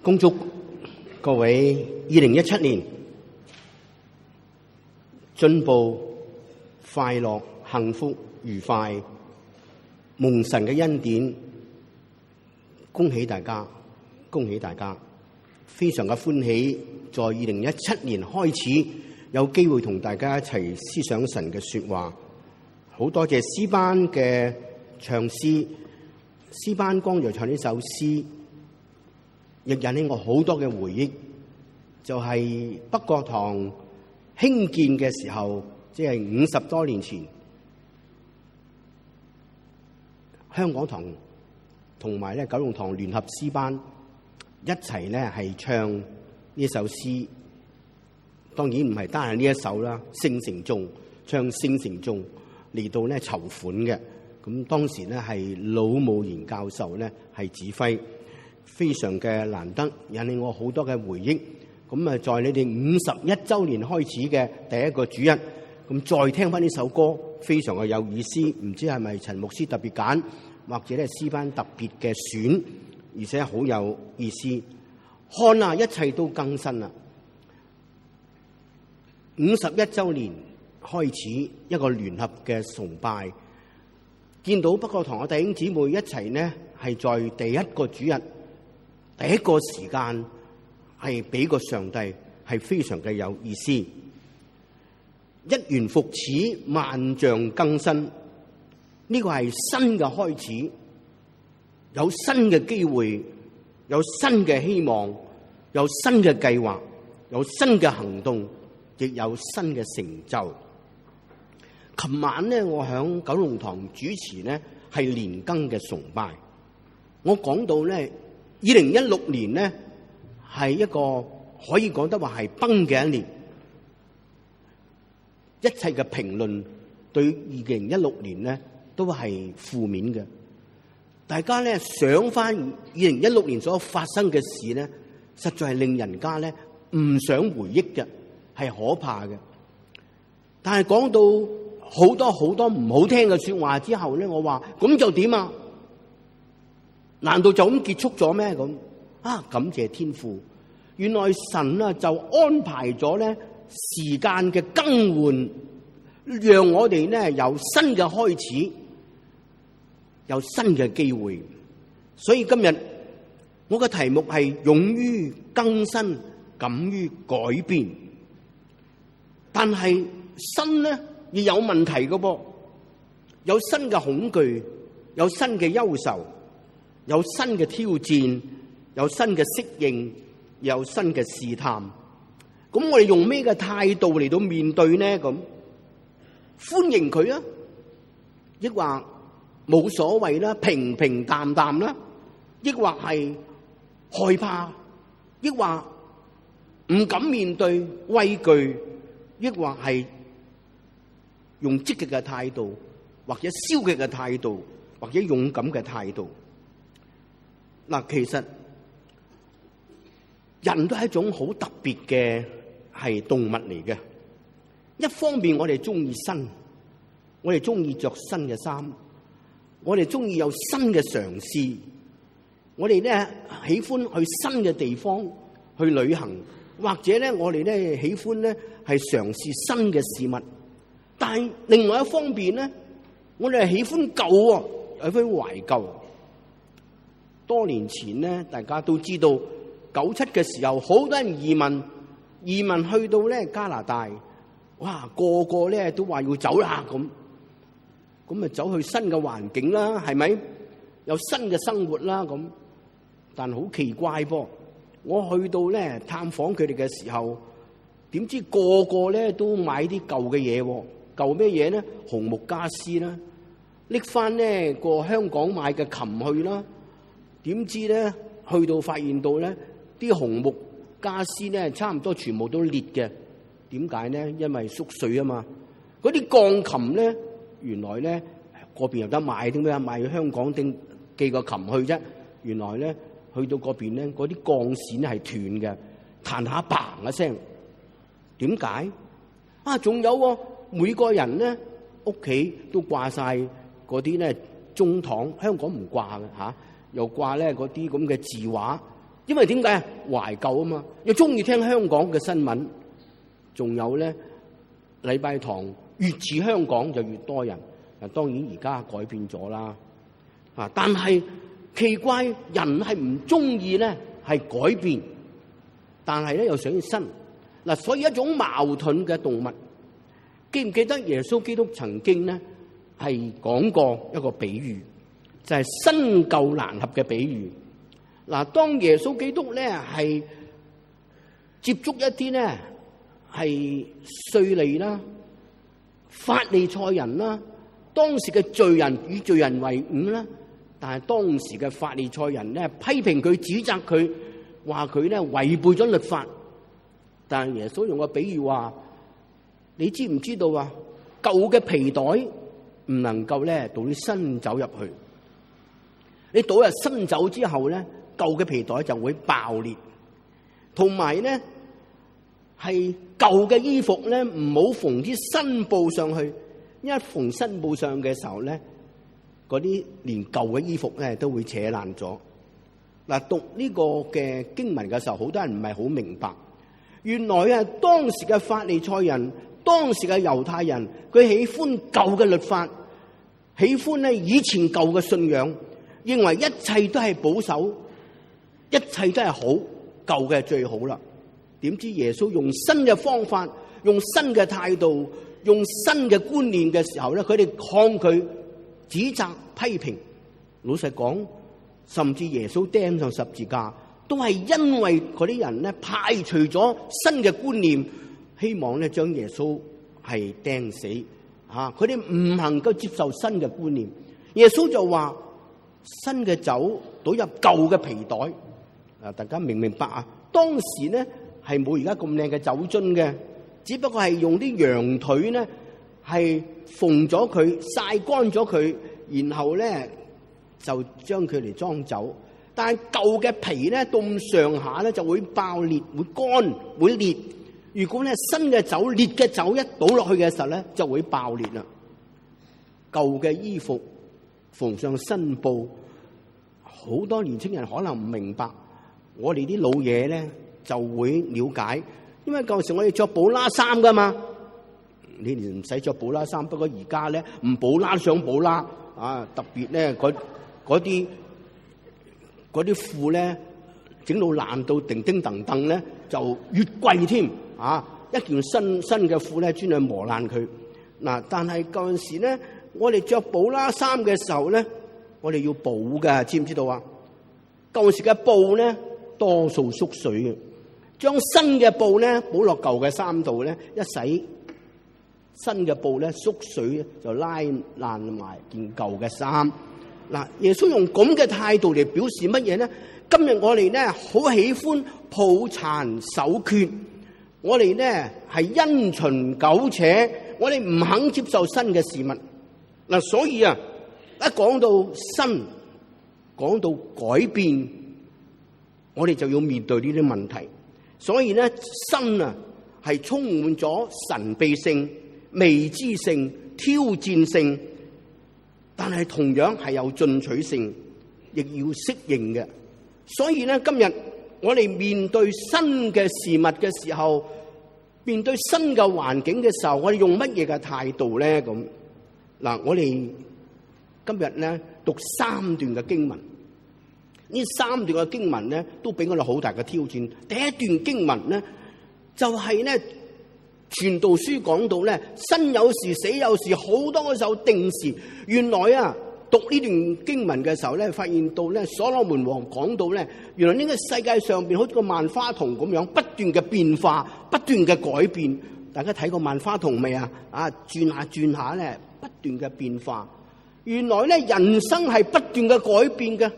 恭祝各位2017年進步、快樂、幸福、愉快，蒙神嘅恩典。恭喜大家，恭喜大家！非常嘅歡喜，在2017年開始有機會同大家一齊思想神嘅說話。好多謝詩班嘅唱詩，詩班剛才唱呢首詩，亦引起我好多嘅回憶。就係北角堂興建嘅時候，即係50多年前，香港堂同埋九龍塘聯合詩班一齊係唱呢首詩。當然唔係單係呢一首啦，聖城頌，唱聖城頌嚟到籌款嘅。咁當時係老務賢教授係指揮，非常嘅難得，引起我好多嘅回憶。咁啊，在你哋51週年開始嘅第一個主日，咁再聽翻呢首歌，非常嘅有意思。唔知係咪陳牧師特別揀，或者詩班特別嘅選，而且好有意思。看啊，一切都更新啦！51週年開始一個聯合嘅崇拜，見到北角堂嘅弟兄姊妹一齊係在第一個主日、第一個時間係俾個上帝，係非常嘅有意思。一元復始，萬象更新，呢個係新嘅開始，有新嘅機會，有新嘅希望，有新嘅計劃，有新嘅行動，亦有新嘅成就。琴晚我響九龍塘主持係年更嘅崇拜，我講到2016年係一個可以講得話係崩嘅一年，一切嘅評論對2016年都係負面嘅。大家想翻2016年所發生嘅事實在係令人家唔想回憶嘅，係可怕嘅。但係講到好多好多唔好聽嘅說話之後我話咁就點啊？難道就咁結束咗咩？咁感謝天父，原來神就安排咗時間嘅更換，讓我哋有新嘅開始，有新嘅機會。所以今日我嘅題目係勇於更新，敢於改變。但係新亦有問題嘅噃，有新嘅恐懼，有新嘅憂愁，有新嘅挑戰，有新嘅適應，有新嘅試探。咁我哋用咩嘅態度嚟到面對呢？咁歡迎佢啊，抑或冇所謂啦，平平淡淡啦，抑或係害怕，抑或唔敢面對，畏懼，抑或係用積極嘅態度，或者消極嘅態度，或者勇敢嘅態度。嗱，其實人都係一種好特別嘅係動物嚟嘅。一方面我哋中意新，我哋中意着新嘅衫，我哋中意有新嘅嘗試，我哋喜歡去新嘅地方去旅行，或者我哋喜歡係嘗試新嘅事物。但係另外一方面我哋係喜歡舊，喜歡懷舊。多年前大家都知道97嘅時候，好多人移民去到加拿大，哇，個個都話要走啦咁啊，走去新嘅環境啦，係咪有新嘅生活啦咁？但好奇怪噃，我去到探訪佢哋嘅時候，點知個個都買啲舊嘅嘢，舊咩嘢呢？紅木家私啦，拎翻個香港買嘅琴去啦。點知去到發現到啲紅木家私差唔多全部都裂嘅。點解呢？因為縮水啊嘛。嗰啲鋼琴原來嗰邊有得賣，點解賣去香港寄個琴去啫？原來去到嗰邊嗰啲鋼線係斷嘅，彈下嘭一聲。點解？仲有每個人屋企都掛晒嗰啲中堂，香港唔掛嘅又掛嗰啲咁嘅字畫，因為點解啊？懷舊啊嘛，又中意聽香港嘅新聞，仲有咧禮拜堂越似香港就越多人。當然而家改變咗啦，但係奇怪，人係唔中意咧係改變，但係咧又想要新嗱，所以一種矛盾嘅動物。記唔記得耶穌基督曾經咧係講過一個比喻，就係新舊難合嘅比喻。嗱，當耶穌基督咧係接觸一啲咧係稅吏啦、法利賽人啦，當時嘅罪人與罪人為伍啦，但係當時嘅法利賽人咧批評佢、指責佢，話佢咧違背咗律法。但係耶穌用個比喻話：你知唔知道啊？舊嘅皮袋唔能夠咧倒啲新酒入去，你倒入新酒之後咧，舊嘅皮袋就會爆裂。同埋咧係舊嘅衣服咧，唔好縫啲新布上去，一縫新布上嘅時候咧，嗰啲連舊嘅衣服咧都會扯爛咗。嗱，讀呢個嘅經文嘅時候，好多人唔係好明白，原來啊當時嘅法利賽人、當時嘅猶太人，佢喜歡舊嘅律法，喜歡咧以前舊嘅信仰，認為一切都係保守，一切都係好，舊嘅最好啦。點知耶穌用新嘅方法，用新嘅態度，用新嘅觀念嘅時候咧，佢哋抗拒、指責、批評。老實講，甚至耶穌釘上十字架，都係因為嗰啲人咧排除咗新嘅觀念，希望咧將耶穌係釘死。佢哋唔能夠接受新嘅觀念。耶穌就話：新嘅酒倒入舊嘅皮袋。大家明唔明白啊？當時咧係冇而家咁靚嘅酒樽嘅，只不過係用啲羊腿咧係縫咗佢、曬乾咗佢，然後咧就將佢嚟裝酒。但係舊嘅皮咧到咁上下咧就會爆裂、會乾、會裂。如果咧新嘅酒、烈嘅酒一倒落去嘅時候咧，就會爆裂啦。舊嘅衣服縫上新布，好多年青人可能唔明白。我哋啲老嘢咧就會了解，因為舊時我哋着布拉衫噶嘛，你哋唔使着布拉衫。不過而家咧唔布拉上布拉特別咧嗰啲褲咧整到爛到叮叮噹噹咧，就越貴添一件新嘅褲咧專去磨爛佢但係舊陣時咧，我哋着布拉衫嘅時候咧，我哋要補噶，知唔知道啊？舊陣時嘅布咧多數縮水嘅，將新嘅布咧補落舊嘅衫度咧，一洗新嘅布咧縮水就拉爛埋件舊嘅衫。耶穌用咁嘅態度嚟表示乜嘢咧？今日我哋咧好喜歡抱殘守缺，我哋咧係因循苟且，我哋唔肯接受新嘅事物。所以啊，一講到新，講到改變，我哋就要面對呢啲問題。所以咧，新係充滿咗神秘性、未知性、挑戰性，但係同樣係有進取性，亦要適應嘅。所以咧，今日我哋面對新嘅事物嘅時候，面對新嘅環境嘅時候，我哋用乜嘢嘅態度咧？咁我哋今日咧讀3段嘅經文，呢3段嘅經文咧都俾我哋好大嘅挑戰。第一段經文咧就係咧傳道書講到咧，生有時死有時，好多嘅時候定時。原來讀呢段經文嘅時候咧，發現到咧所羅門王講到咧，原來呢個世界上邊好似個萬花筒咁樣，不斷嘅變化，不斷嘅改變。大家睇過萬花筒未啊？轉下轉下咧，不斷嘅變化。原來咧人生係不斷嘅改變嘅，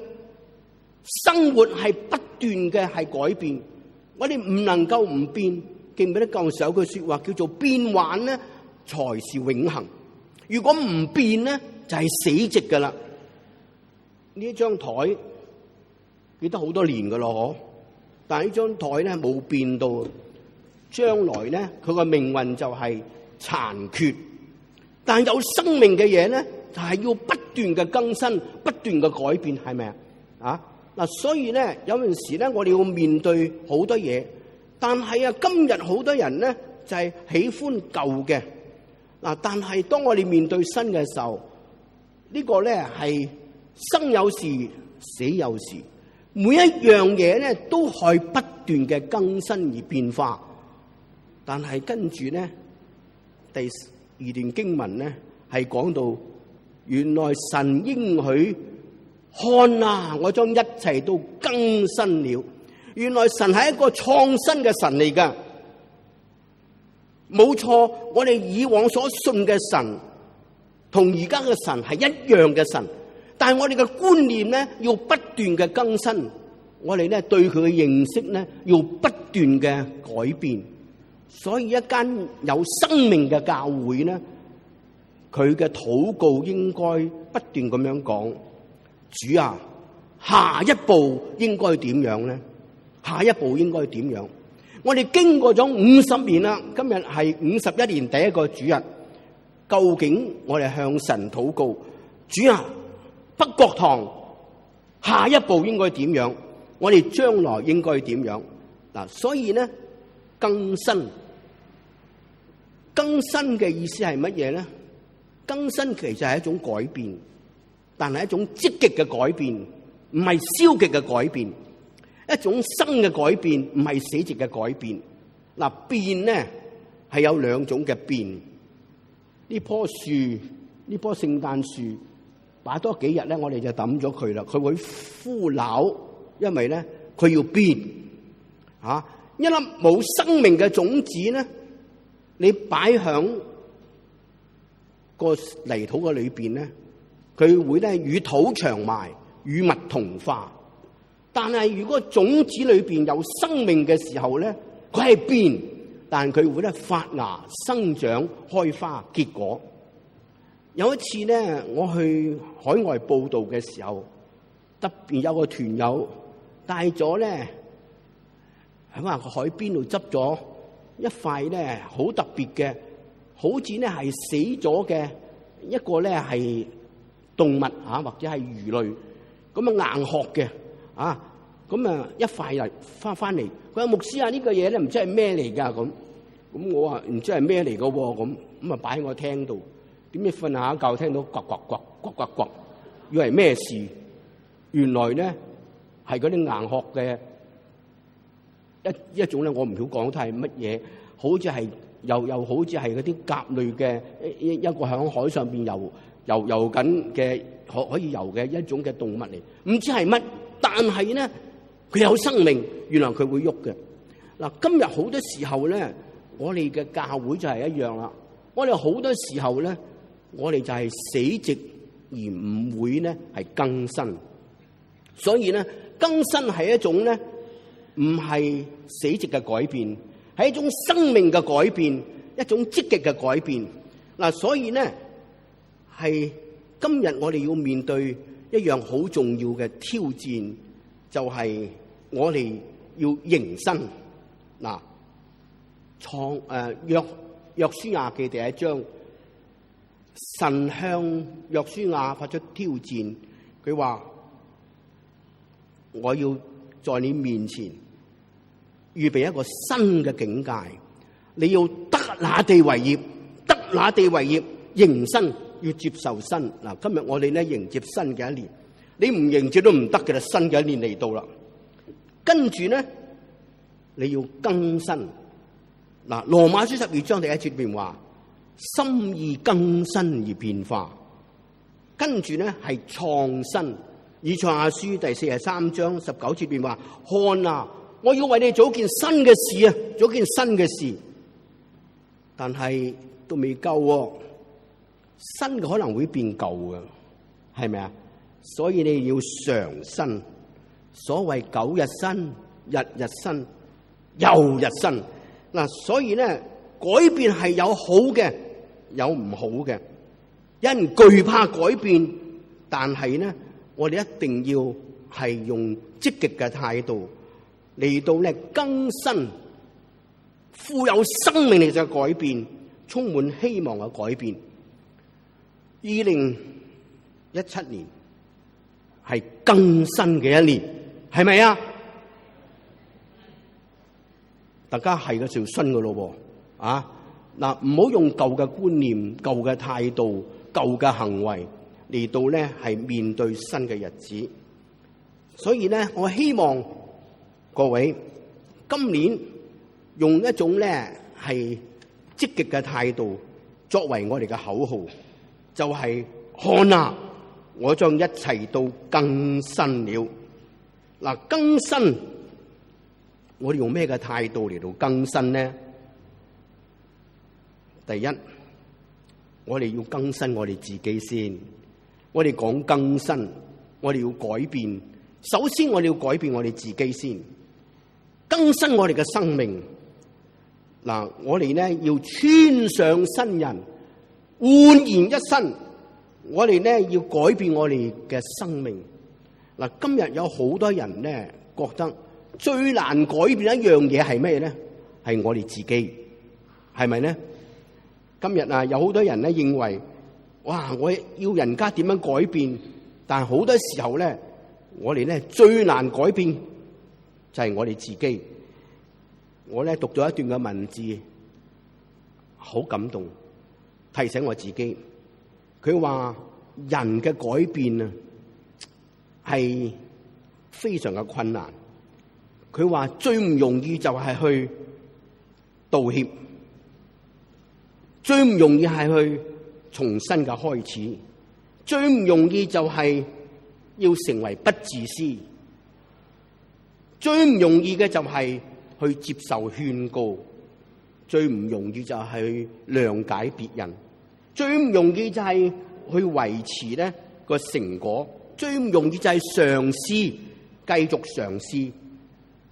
生活係不斷嘅係改變。我哋唔能夠唔變。記唔記得舊時有句說話叫做變幻咧才是永恆。如果唔變咧，就係死寂噶啦。呢張台記得好多年噶咯，但係呢張台咧冇變到，將來咧佢個命運就係殘缺。但係有生命嘅嘢咧，就係要不斷嘅更新，不斷嘅改變，係咪啊？嗱，所以咧有陣時咧，我哋要面對好多嘢，但係啊，今日好多人咧就係喜歡舊嘅嗱，但係當我哋面對新嘅時候，呢個咧係生有時，死有時，每一樣嘢咧都係不斷嘅更新而變化。但係跟住咧，第二段經文咧係講到，原來神應許。看啊！我將一切都更新了。原來神係一個創新嘅神嚟㗎，冇錯。我哋以往所信嘅神同而家嘅神係一樣嘅神，但係我哋嘅觀念咧要不斷嘅更新，我哋咧對佢嘅認識咧要不斷嘅改變。所以一間有生命嘅教會咧，佢嘅禱告應該不斷咁樣講。主啊，下一步應該點樣咧？下一步應該點樣？我哋經過咗50年啦，今日係51年第一個主日。究竟我哋向神禱告，主啊，北角堂下一步應該點樣？我哋將來應該點樣？嗱，所以咧更新嘅意思係乜嘢咧？更新其實係一種改變。但係一種積極嘅改變，唔係消極嘅改變；一種生嘅改變，唔係死寂嘅改變。嗱，變咧係有兩種嘅變。呢棵樹，呢棵聖誕樹，擺多幾日咧，我哋就抌咗佢啦。佢會枯朽，因為咧佢要變。一粒冇生命嘅種子咧，你擺響個泥土嘅裏邊咧。佢會咧與土長埋，與物同化。但係如果種子裏邊有生命嘅時候咧，佢係變，但佢會咧發芽、生長、開花、結果。有一次咧，我去海外報道嘅時候，特別有個團友帶咗咧喺個海邊度執咗一塊咧好特別嘅，好似咧係死咗嘅一個咧係動物或者係魚類咁啊硬殼嘅咁啊一塊嚟翻嚟，佢話牧師啊，呢個嘢咧唔知係咩嚟㗎咁我話唔知係咩嚟㗎喎，咁啊擺喺我廳度，點知瞓下覺聽到呱呱呱呱呱呱，以為咩事？原來咧係嗰啲硬殼嘅一種咧，我唔曉講睇係乜嘢，好似係又好似係嗰啲甲類嘅一個喺海上邊游緊嘅可以游嘅一種嘅動物嚟，唔知係乜，但係咧佢有生命，原來佢會喐嘅。嗱，今日好多時候咧，我哋嘅教會就係一樣啦。我哋好多時候咧，我哋就係死寂而唔會咧係更新。所以咧，更新係一種咧唔係死寂嘅改變，係一種生命嘅改變，一種積極嘅改變。嗱，所以咧係今日我哋要面對一樣好重要嘅挑戰，就係我哋要迎新。嗱，約書亞記第1章，神向約書亞發出挑戰，佢話：我要在你面前預備一個新嘅境界，你要得那地為業，得那地為業，迎新，要接受新。嗱，今日我哋咧迎接新嘅一年，你唔迎接都唔得嘅啦，新嘅一年嚟到啦。跟住咧，你要更新。嗱，羅馬書12章第1節裏邊話：心意更新而變化。跟住咧係創新。以賽亞書第43章19節裏邊話：看啊，我要為你做件新嘅事啊，做件新嘅事。但係都未夠喎，新嘅可能會變舊嘅，係咪啊？所以你要常新。所謂9日新，日日新，又日新。嗱，所以咧改變係有好嘅，有唔好嘅。有人懼怕改變，但係咧，我哋一定要係用積極嘅態度嚟到咧更新，富有生命力嘅改變，充滿希望嘅改變。2017年係更新嘅一年，係咪啊？大家係嘅就新嘅咯喎，啊嗱，唔好用舊嘅觀念、舊嘅態度、舊嘅行為嚟到咧係面對新嘅日子。所以咧，我希望各位今年用一種咧係積極嘅態度作為我哋嘅口號，就係看啊，我將一切都更新了。嗱，更新，我哋用咩嘅態度嚟到更新呢？第一，我哋要更新我哋自己先。我哋講更新，我哋要改變。首先，我哋要改變我哋自己先，更新我哋嘅生命。嗱，我哋咧要穿上新人，煥然一新。我哋咧要改變我哋嘅生命。嗱，今日有好多人咧覺得最難改變一樣嘢係咩咧？係我哋自己，係咪咧？今日啊，有好多人咧認為，哇！我要人家點樣改變？但係好多時候咧，我哋咧最難改變就係我哋自己。我咧讀咗一段嘅文字，好感動，提醒我自己。佢話人嘅改變啊，係非常嘅困難。佢話最唔容易就係去道歉，最唔容易係去重新嘅開始，最唔容易就係要成為不自私，最唔容易嘅就係去接受勸告，最唔容易就係去諒解別人，最唔容易就係去維持咧個成果，最唔容易就係嘗試，繼續嘗試，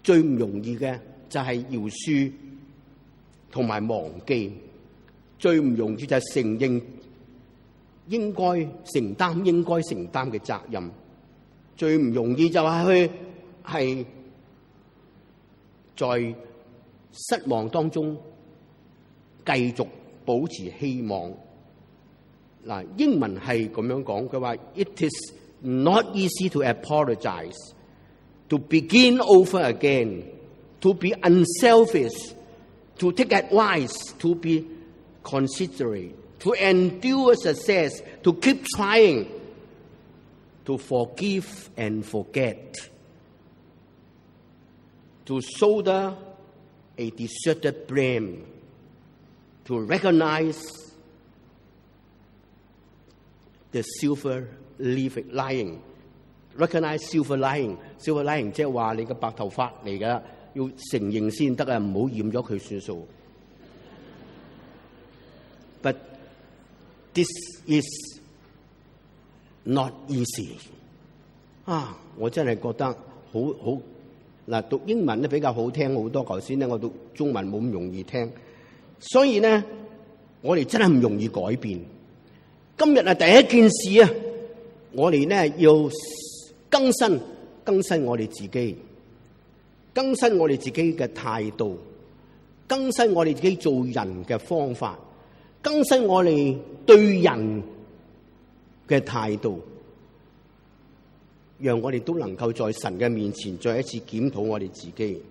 最唔容易嘅就係饒恕同埋忘記，最唔容易就係承認應該承擔嘅責任，最唔容易就係去係在失望當中繼續保持希望。嗱，英文係咁樣講，佢話 It is not easy to apologize, to begin over again, to be unselfish, to take advice, to be considerate, to endure success, to keep trying, to forgive and forget, to shoulder a deserted blame, to recognize the silver lining. Recognize silver lining. Silver lining 即係話你嘅白頭髮嚟㗎，要承認先得啊，唔好染咗佢算數。But this is not easy. 啊，我真係覺得好嗱，讀英文咧比較好聽好多。頭先咧我讀中文冇咁容易聽，所以咧我哋真係唔容易改變。今日啊，第一件事啊，我哋咧要更新我哋自己，更新我哋自己嘅態度，更新我哋自己做人嘅方法，更新我哋對人嘅態度，讓我哋都能夠在神嘅面前再一次檢討我哋自己，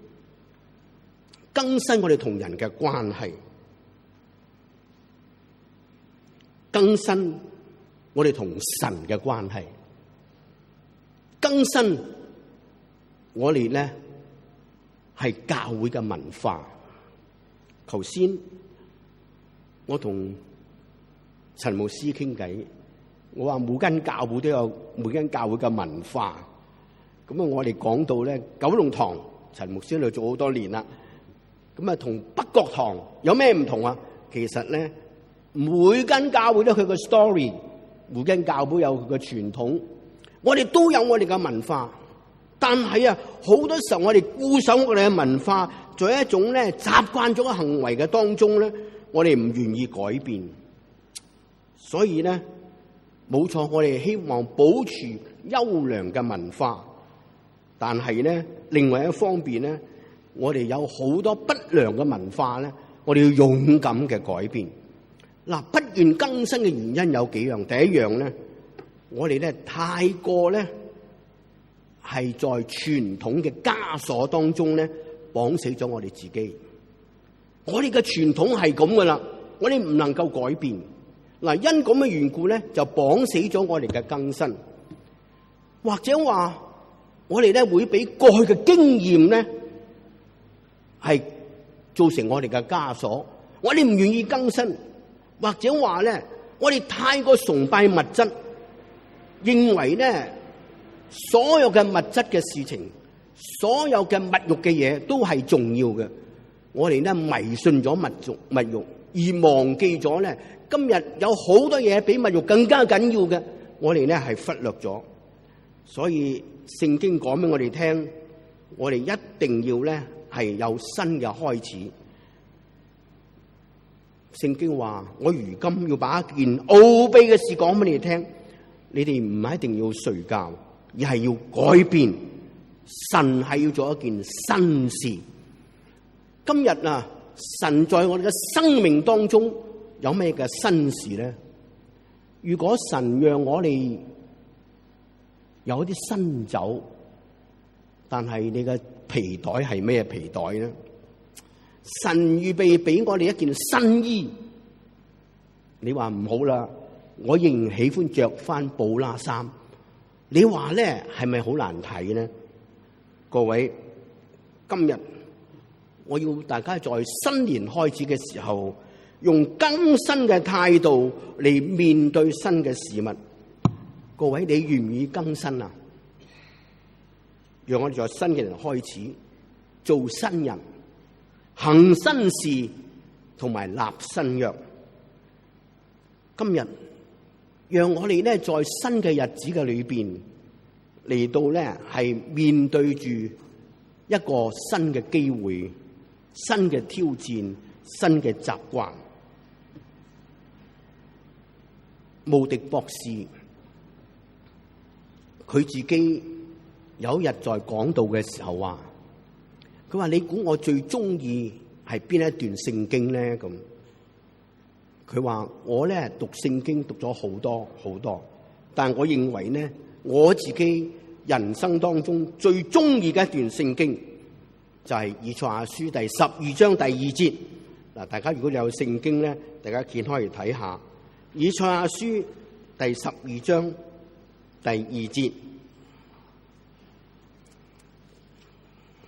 更新我哋同人嘅關係，更新我哋同神嘅關係，更新我哋咧係教會嘅文化。頭先我同陳牧師傾偈，我話每間教會都有每間教會嘅文化。咁啊，我哋講到咧九龍塘，陳牧師喺度做好多年啦。咁啊，同北角堂有咩唔同啊？其實咧，每間教會都有佢個 story， 每間教會有佢個傳統。我哋都有我哋嘅文化，但係啊，好多時候我哋固守我哋嘅文化，在一種咧習慣咗嘅行為嘅當中咧，我哋唔願意改變。所以咧，冇錯，我哋希望保持優良嘅文化，但係咧，另外一方面咧，我哋有好多不良嘅文化咧，我哋要勇敢嘅改變。嗱，不願更新嘅原因有幾樣。第一樣咧，我哋咧太過咧係在傳統嘅枷鎖當中咧綁死咗我哋自己。我哋嘅傳統係咁噶啦，我哋唔能夠改變。嗱，因咁嘅緣故咧，就綁死咗我哋嘅更新，或者話我哋咧會俾過去嘅經驗咧係造成我哋嘅枷鎖，我哋唔願意更新，或者話咧我哋太過崇拜物質，認為咧所有嘅物質嘅事情，所有嘅物欲嘅嘢都係重要嘅。我哋咧迷信咗物欲，而忘記咗咧今日有好多嘢比物欲更加緊要嘅，我哋咧係忽略咗。所以聖經講俾我哋聽，我哋一定要咧係有新嘅開始。聖經話：我如今要把一件奧秘嘅事講俾你哋聽，你哋唔係一定要睡覺，而係要改變。神係要做一件新事。今日啊，神在我哋嘅生命當中有咩嘅新事咧？如果神讓我哋有啲新酒，但係你嘅皮袋係咩皮袋咧？神預備俾我哋一件新衣，你話唔好啦，我仍然喜歡着翻布拉衫。你話咧係咪好難睇咧？各位，今日我要大家在新年開始嘅時候，用更新嘅態度嚟面對新嘅事物。各位，你願唔願意更新啊？讓我哋在新嘅年開始做新人，行新事，同埋立新約。今日讓我哋咧在新嘅日子嘅裏邊嚟到咧係面對住一個新嘅機會、新嘅挑戰、新嘅習慣。慕迪博士佢自己有一日在講道嘅時候話，佢話：你估我最中意係邊一段聖經咧？咁佢話：我咧讀聖經讀咗好多好多，但係我認為咧，我自己人生當中最中意嘅一段聖經就係以賽亞書第12章第2節。嗱，大家如果有聖經咧，大家掀開嚟睇下以賽亞書第12章第2節。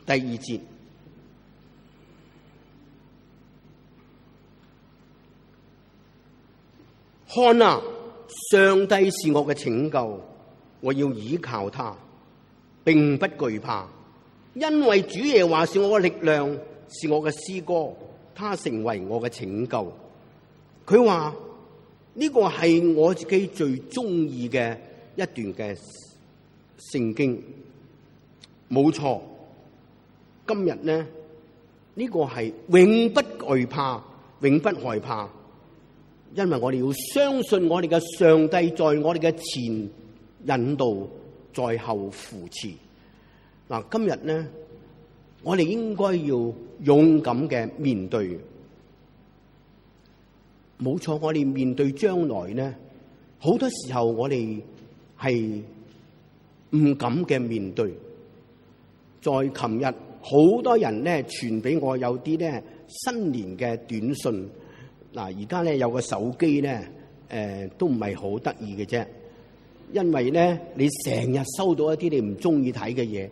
第2節，看啊，上帝是我嘅拯救，我要倚靠他，並不懼怕，因為主耶和華是我嘅力量，是我嘅詩歌，他成為我嘅拯救。佢話呢個係我自己最中意嘅一段嘅聖經，冇錯。今日呢，呢個係永不懼怕，永不害怕，因為我哋要相信我哋嘅上帝在我哋嘅前引導，在後扶持。嗱，今日呢，我哋應該要勇敢嘅面對。冇錯，我哋面對將來呢，好多時候我哋係唔敢嘅面對。在琴日，好多人咧傳俾我有啲咧新年嘅短信。嗱，而家咧有個手機咧，都唔係好得意嘅啫。因為咧你成日收到一啲你唔中意睇嘅嘢，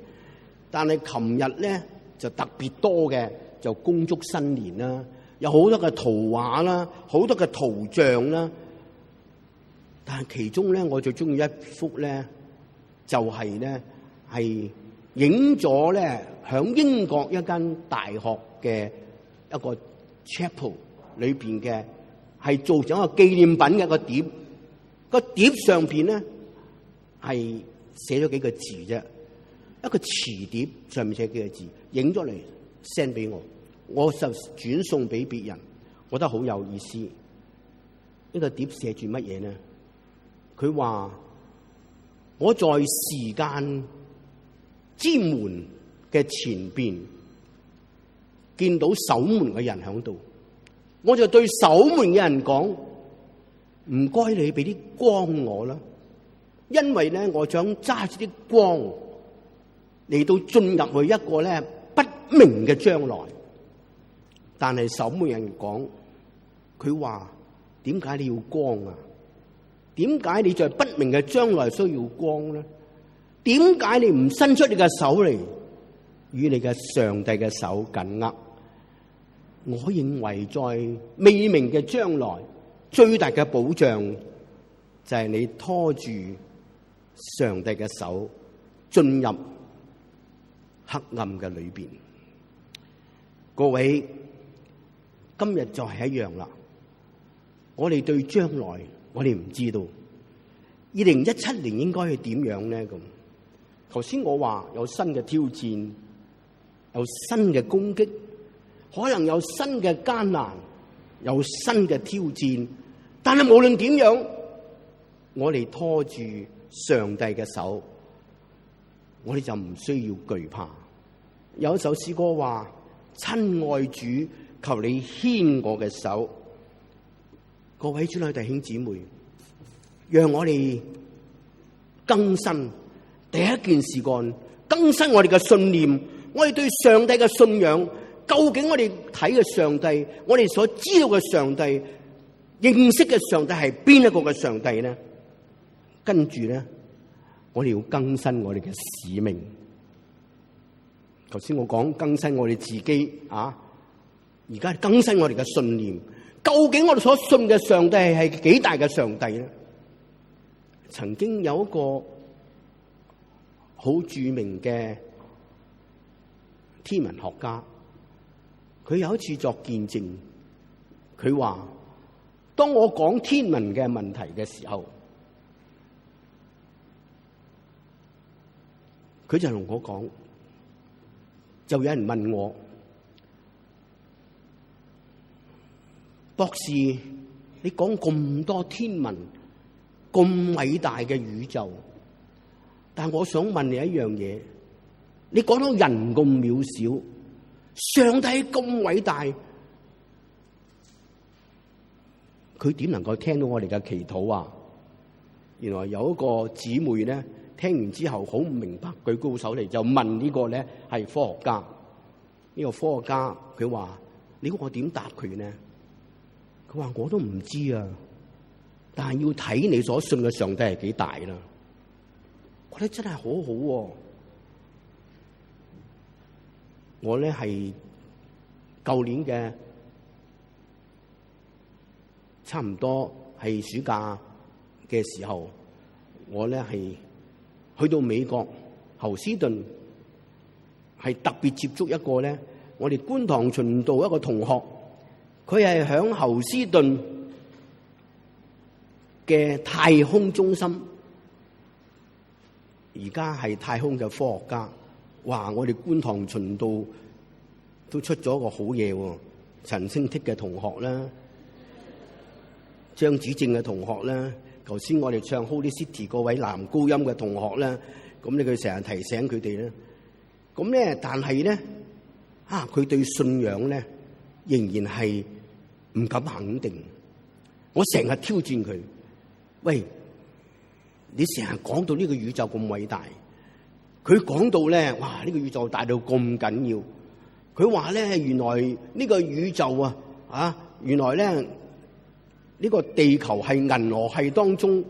但係琴日咧就特別多嘅，就恭祝新年啦，有好多嘅圖畫啦，好多嘅圖像啦。但係其中咧，我最中意一幅咧，就係咧係影咗咧響英國一間大學嘅一個 chapel 裏邊嘅，係做成一個紀念品嘅一個碟。個碟上邊咧係寫咗幾個字啫，一個瓷碟上面寫幾個字，影咗嚟 send 俾我，我就轉送俾別人，我覺得好有意思。呢個碟寫住乜嘢呢？佢話我在時間之門嘅前邊見到守門嘅人喺度，我就對守門嘅人講：唔該你俾啲光我啦，因為咧我想揸住啲光嚟到進入去一個咧不明嘅將來。但係守門人講，佢話：點解你要光啊？點解你在不明嘅將來需要光咧？點解你唔伸出你嘅手嚟與你嘅上帝嘅手緊握？我認為在未明嘅將來，最大嘅保障就係你拖住上帝嘅手進入黑暗嘅裏邊。各位，今日就係一樣啦。我哋對將來我哋唔知道，2017年應該係點樣咧？咁頭先我話有新嘅挑戰，有新嘅攻擊，可能有新嘅艱難，有新嘅挑戰。但係無論點樣，我哋拖住上帝嘅手，我哋就唔需要懼怕。有一首詩歌話：親愛主，求你牽我嘅手。各位主內弟兄姊妹，讓我哋更新第一件事幹，更新我哋嘅信念，我哋對上帝嘅信仰。究竟我哋睇嘅上帝，我哋所知道嘅上帝，認識嘅上帝係邊一個嘅上帝呢？跟住咧，我哋要更新我哋嘅使命。頭先我講更新我哋自己啊，而家更新我哋嘅信念。究竟我哋所信嘅上帝係幾大嘅上帝咧？曾經有一個好著名嘅天文學家，佢有一次作見證，佢話：當我講天文嘅問題嘅時候，佢就同我講，就有人問我：博士，你講咁多天文，咁偉大嘅宇宙，但我想問你一樣嘢，你講到人咁渺小，上帝咁偉大，佢點能夠聽到我哋嘅祈禱啊？原來有一個姊妹咧，聽完之後好唔明白，舉高手嚟就問呢個咧係科學家。呢個科學家佢話：你估我點答佢呢？佢話：我都唔知啊，但係要睇你所信嘅上帝係幾大啦。我覺得真係好好喎。我咧係舊年嘅差唔多係暑假嘅時候，我咧係去到美國侯斯頓，係特別接觸一個咧，我哋觀塘循道一個同學，佢係響侯斯頓嘅太空中心，而家係太空嘅科學家。哇！我哋觀塘循道都出咗個好嘢喎，陳星剔嘅同學啦，張子正嘅同學啦，頭先我哋唱 Holy City 嗰位男高音嘅同學啦，咁咧佢成日提醒佢哋咧，咁咧但係咧佢對信仰咧仍然係唔敢肯定。我成日挑戰佢，喂，你成日講到呢個宇宙咁偉大。佢講到咧，哇！呢個宇宙大到咁緊要。佢話咧，原來呢個宇宙原來咧呢個地球係銀河系當中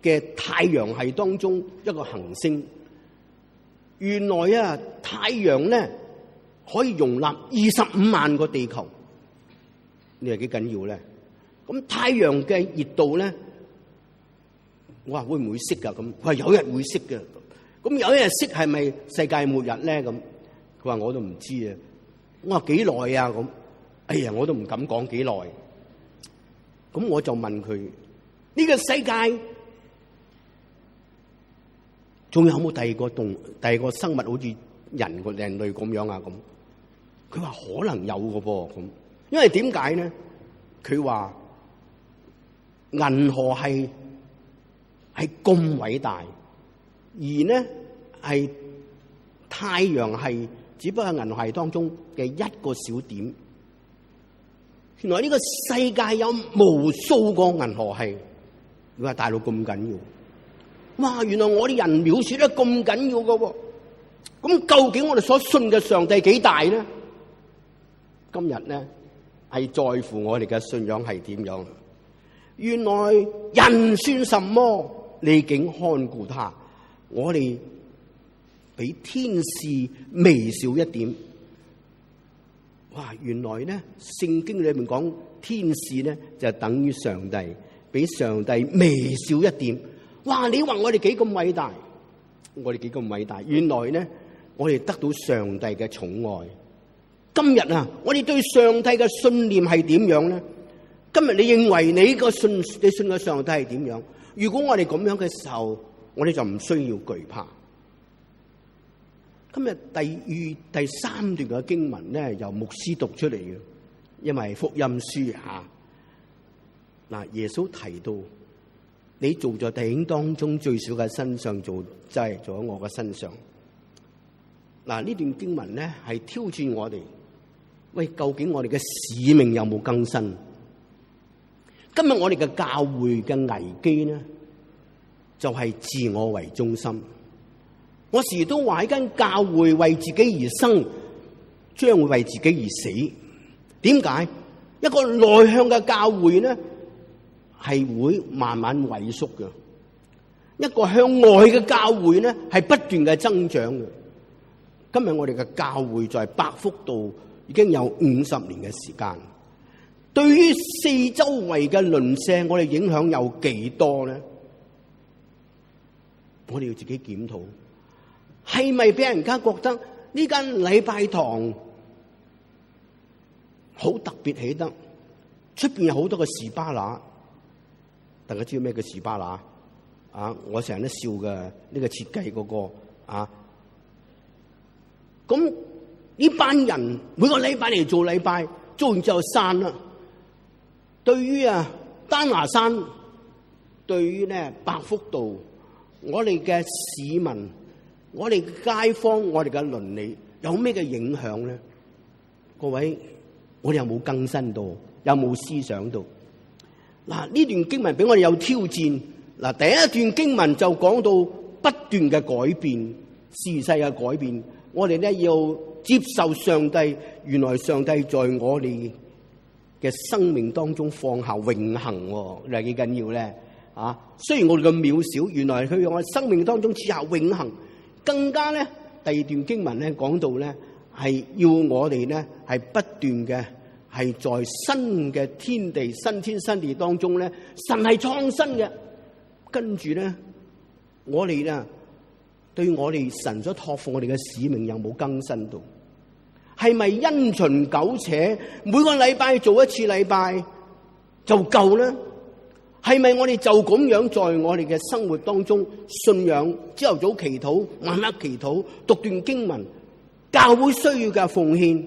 嘅太陽系當中一個行星。原來太陽咧可以容納25萬個地球。你係幾緊要咧？咁太陽嘅熱度咧，我話會唔會熄㗎？咁佢話有日會熄嘅。咁有一日熄係咪世界末日咧？咁佢話我都唔知啊。我話幾耐啊？咁哎呀，我都唔敢講幾耐。咁我就問佢：呢個世界仲有冇第二個生物好似人類咁樣啊？咁佢話可能有嘅噃。咁因為點解咧？佢話銀河系係咁偉大。而呢係太陽系，只不過係銀河系當中嘅一個小點。原來呢個世界有無數個銀河系，佢話大到咁緊要。哇！原來我哋人渺小得咁緊要噶喎。咁究竟我哋所信嘅上帝幾大呢？今日呢係在乎我哋嘅信仰係點樣。原來人算什麼，你竟看顧他。我哋比天使微小一點。哇！原來呢聖經裏面講天使呢就等於上帝，比上帝微小一點。哇！你話我哋幾咁偉大？我哋幾咁偉大？原來呢我哋得到上帝嘅寵愛。今日啊，我哋對上帝嘅信念係點樣呢？今日你認為你信嘅上帝係點樣？如果我哋咁樣嘅時候，我哋就唔需要懼怕。今日第三段嘅經文咧，由牧師讀出嚟嘅，因為福音書吓嗱，耶穌提到你做在弟兄當中最小嘅身上做，就係做喺我嘅身上。嗱，呢段經文咧係挑戰我哋，喂，究竟我哋嘅使命有冇更新？今日我哋嘅教會嘅危機呢，就係自我為中心。我時都話，一間教會為自己而生，將會為自己而死。點解？一個內向嘅教會呢，係會慢慢萎縮嘅；一個向外嘅教會呢，係不斷嘅增長嘅。今日我哋嘅教會在百福道已經有50年嘅時間，對於四周圍嘅鄰舍，我哋影響有幾多呢？我哋要自己檢討，係咪俾人家覺得呢間禮拜堂好特別起得？出邊有好多個士巴拿，大家知道咩叫士巴拿啊？我成日都笑嘅，呢個設計嗰個啊。咁呢班人每個禮拜嚟做禮拜，做完之後散啦。對於丹拿山，對於呢百福道，我哋嘅市民，我哋嘅街坊，我哋嘅鄰里有咩嘅影響咧？各位，我哋有冇更新到？有冇思想到？嗱，呢段經文俾我哋有挑戰。嗱，第一段經文就講到不斷嘅改變，時勢嘅改變。我哋咧要接受上帝，原來上帝在我哋嘅生命當中放下永恆，你係幾緊要咧？啊，雖然我哋咁渺小，原來佢喺我哋生命當中設下永恆。更加咧，第二段經文咧講到咧，係要我哋咧係不斷嘅係在新嘅天地、新天新地當中咧，神係創新嘅。跟住咧，我哋咧。對我哋神所託付我哋嘅使命有冇更新到？係咪因循苟且，每個禮拜做一次禮拜就夠呢？係咪我哋就咁樣在我哋嘅生活當中信仰，朝頭早祈禱，晚黑祈禱，讀段經文，教會需要嘅奉獻，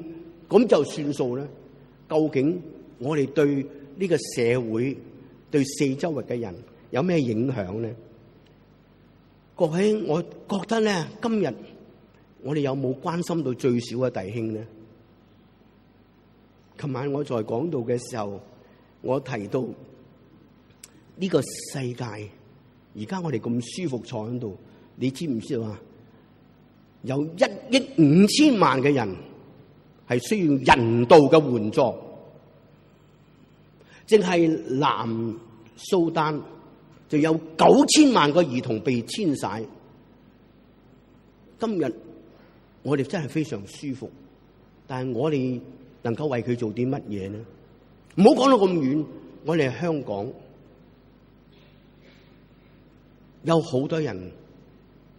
咁就算數呢？究竟我哋對呢個社會、對四周圍嘅人有咩影響呢？各位，我覺得咧，今日我哋有冇關心到最少嘅弟兄呢？琴晚我在講道嘅時候，我提到呢個世界，而家我哋咁舒服坐喺度，你知唔知道啊？有1億5千萬嘅人係需要人道嘅援助，淨係南蘇丹就有9000萬個兒童被遷徙。今日我哋真係非常舒服，但係我哋能夠為佢做啲乜嘢呢？唔好講到咁遠，我哋係香港，有好多人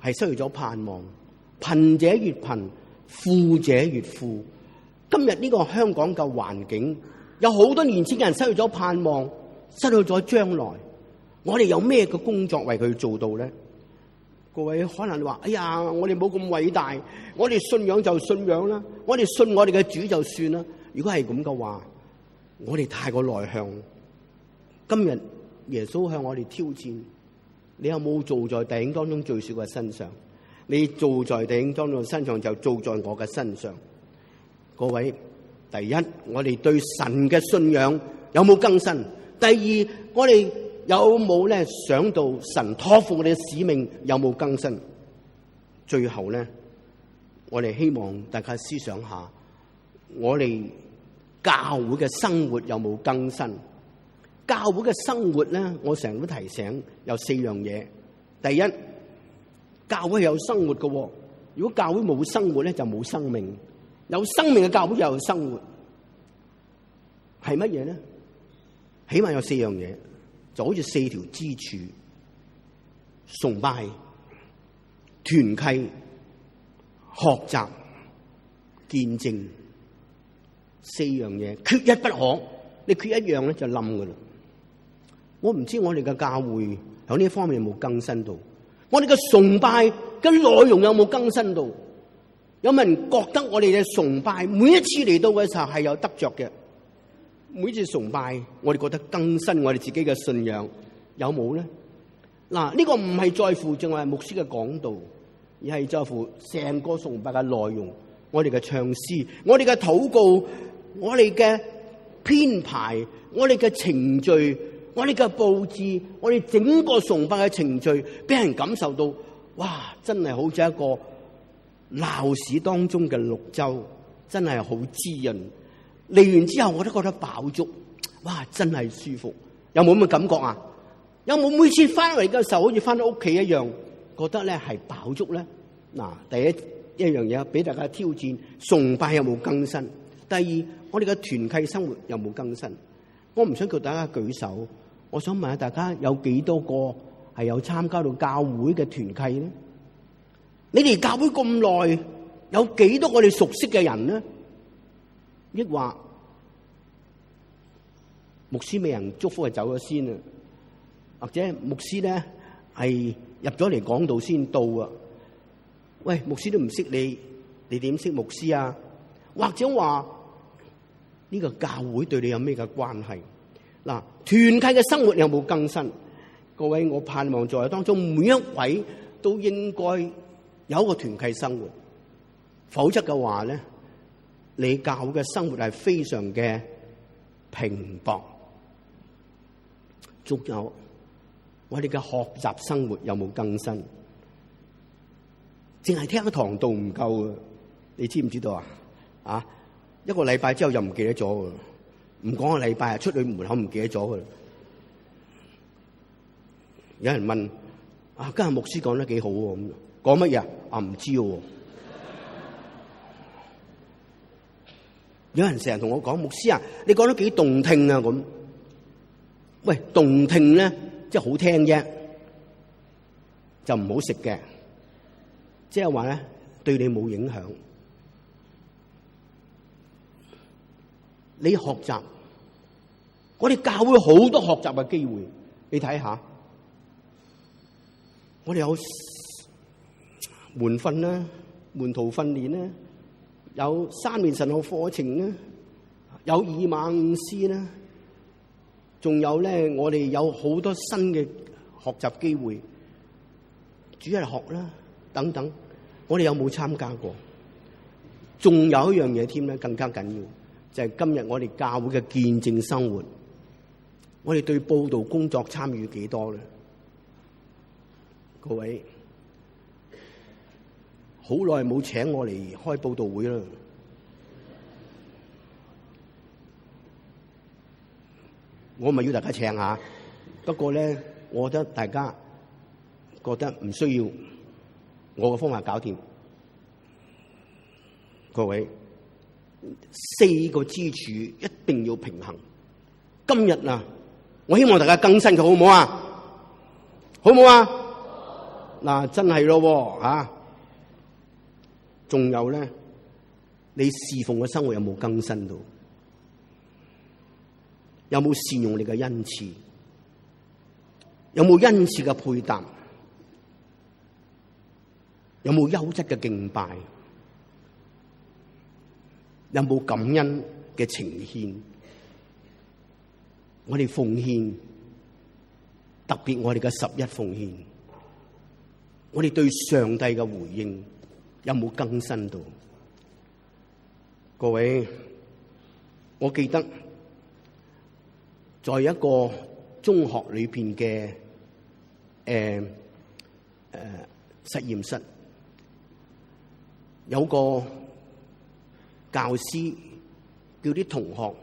係失去咗盼望，貧者越貧，富者越富。今日呢個香港嘅環境，有好多年輕人失去咗盼望，失去咗將來。我哋有咩嘅工作為佢做到咧？各位可能話：哎呀，我哋冇咁偉大，我哋信仰就信仰啦，我哋信我哋嘅主就算啦。如果係咁嘅話，我哋太過內向。今日耶穌向我哋挑戰，你有冇做在弟兄當中最少嘅身上？你做在弟兄當中嘅身上，就做在我嘅身上。各位，第一，我哋對神嘅信仰有冇更新？第二，我哋有冇咧想到神託付我哋嘅使命有冇更新？最後咧，我哋希望大家思想下，我哋教會嘅生活有冇更新？教會嘅生活咧，我成日都提醒有4樣嘢。第一，教會係有生活嘅。如果教會冇生活咧，就冇生命。有生命嘅教會就有生活。係乜嘢咧？起碼有4樣嘢，就好似4條支柱：崇拜、團契、學習、見證。4樣嘢，缺一不可。你缺一樣咧，就冧噶啦。我唔知我哋嘅教會喺呢方面有冇更新到？我哋嘅崇拜嘅內容有冇更新到？有冇人覺得我哋嘅崇拜每一次嚟到嘅時候係有得着嘅？每次崇拜，我哋覺得更新我哋自己嘅信仰有冇咧？嗱，呢個唔係在乎淨係牧師嘅講道，而係在乎成個崇拜嘅內容。我哋嘅唱詩，我哋嘅禱告，我哋嘅編排，我哋嘅程序，我哋嘅佈置，我哋整個崇拜嘅程序，俾人感受到，哇！真係好似一個鬧市當中嘅綠洲，真係好滋潤。嚟完之後，我都覺得飽足，哇！真係舒服。有冇咁嘅感覺啊？有冇每次翻嚟嘅時候，好似翻到屋企一樣，覺得咧係飽足咧？嗱，第一樣嘢俾大家挑戰，崇拜有冇更新？第二，我哋嘅團契生活有冇更新？我唔想叫大家舉手，我想問下大家有幾多個係有參加到教會嘅團契咧？你哋教會咁耐，有幾多我哋熟悉嘅人咧？抑或牧師未人祝福就走咗先啊？或者牧師咧係入咗嚟講道先到啊？喂，牧師都唔識你，你點識牧師啊？或者話呢個教會對你有咩嘅關係？嗱，團契嘅生活有冇更新？各位，我盼望在當中每一位都應該有一個團契生活，否則嘅話咧，你教會嘅生活係非常嘅平薄。仲有我哋嘅學習生活有冇更新？淨係聽一堂道唔夠啊！你知唔知道啊？啊，一個禮拜之後又唔記得咗噶，唔講個禮拜啊，出去門口唔記得咗噶啦。有人問啊，今日牧師講得幾好喎？咁講乜嘢啊？唔知喎。有人成日同我講，牧師啊，你講得幾動聽啊？咁，喂，動聽咧，即係好聽啫，就唔好食嘅。即係話咧，對你冇影響。你學習，我哋教會好多學習嘅機會。你睇下，我哋有門訓啦、門徒訓練啦，有3年神學課程啦，有以馬忤斯啦，仲有咧，我哋有好多新嘅學習機會，主日學啦等等。我哋有冇參加過？仲有一樣嘢添咧，更加緊要，就係今日我哋教會嘅見證生活。我哋對佈道工作參與幾多咧？各位，好耐冇請我嚟開佈道會啦。我咪要大家請下，不過咧，我覺得大家覺得唔需要。我嘅方法搞掂，各位，4個支柱一定要平衡。今日啊，我希望大家更新佢，好唔好啊？好唔好啊？嗱，真係咯吓，仲有咧，你侍奉嘅生活有冇更新到？有冇善用你嘅恩賜？有冇恩賜嘅配搭？有冇優質嘅敬拜？有冇感恩嘅呈獻？我哋奉獻，特別我哋嘅11奉獻，我哋對上帝嘅回應有冇更新到？各位，我記得在一個中學裏邊嘅實驗室。有個教師叫啲同學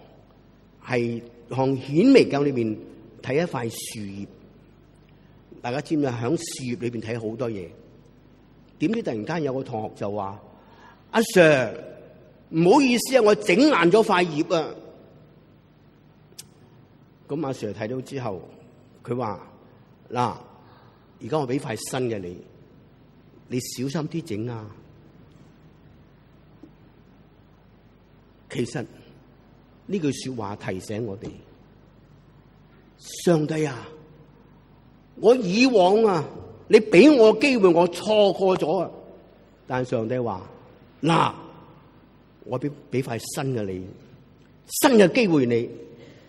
係向顯微鏡裏邊睇一塊樹葉。大家知唔知喺樹葉裏邊睇好多嘢？點知突然間有個同學就話：阿 Sir， 唔好意思啊，我整爛咗塊葉啊！咁阿 Sir 睇到之後，佢話：嗱，而家我俾塊新嘅你，你小心啲整啊！其實呢句說話提醒我哋，上帝啊，我以往啊，你俾我機會，我錯過咗啊！但上帝話：嗱，我俾塊新嘅你，新嘅機會你，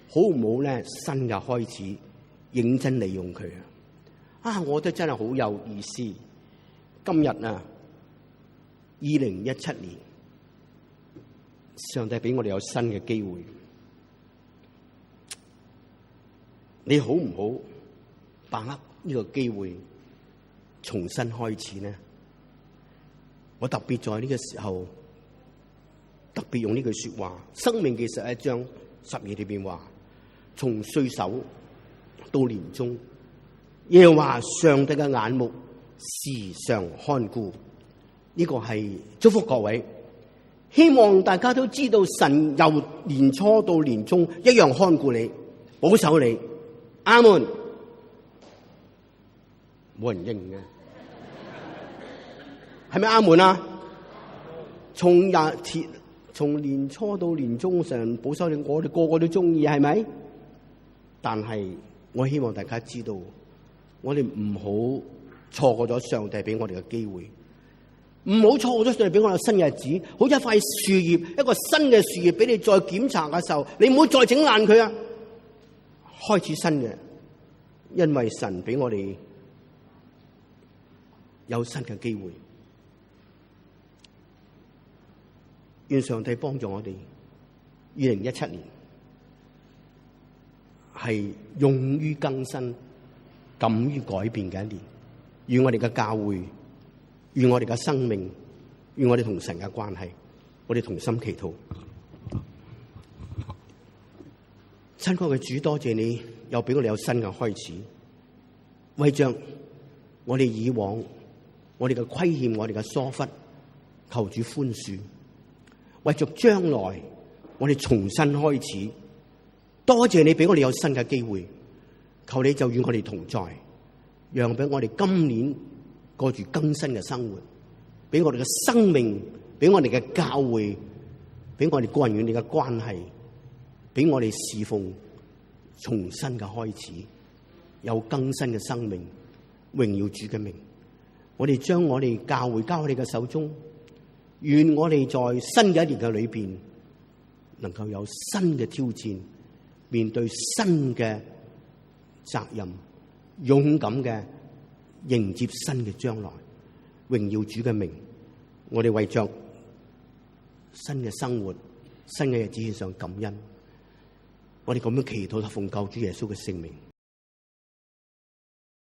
好唔好咧？新嘅開始，認真利用佢啊！我覺得真係好有意思。今日啊，2017年，上帝俾我哋有新嘅機會，你好唔好把握呢個機會重新開始呢？我特別在呢個時候特別用呢句說話，《申命記》11章12裏邊話：從歲首到年終，耶和華上帝嘅眼目時常看顧。呢個係祝福各位，希望大家都知道神由年初到年終一樣看顧你，保守你。阿門。冇人應嘅，係咪阿門啊？從年初到年終，神保守你，我哋個個都中意，係咪？但係我希望大家知道，我哋唔好錯過咗上帝俾我哋嘅機會，唔好錯過咗上帝俾我哋新嘅日子。好似一塊樹葉，一個新嘅樹葉俾你再檢查嘅時候，你唔好再整爛佢啊！開始新嘅，因為神俾我哋有新嘅機會。願上帝幫助我哋，2017年係勇於更新、敢於改變嘅一年。願我哋嘅教會，願我哋嘅生命，願我哋同神嘅關係，我哋同心祈禱。親愛嘅主，多謝你又俾我哋有新嘅開始。為着我哋以往我哋嘅虧欠，我哋嘅疏忽，求主寬恕。為着將來我哋重新開始，多謝你俾我哋有新嘅機會。求你就與我哋同在，讓俾我哋今年過住更新嘅生活，俾我哋嘅生命，俾我哋嘅教會，俾我哋個人與你嘅關係，俾我哋侍奉重新嘅開始，有更新嘅生命，榮耀主嘅名。我哋將我哋教會交喺你嘅手中，願我哋在新嘅一年嘅裏邊，能夠有新嘅挑戰，面對新嘅責任，勇敢嘅迎接新嘅將來，榮耀主嘅名。我哋為着新嘅生活、新嘅日子獻上感恩。我哋咁樣祈禱，奉救主耶穌嘅聖名。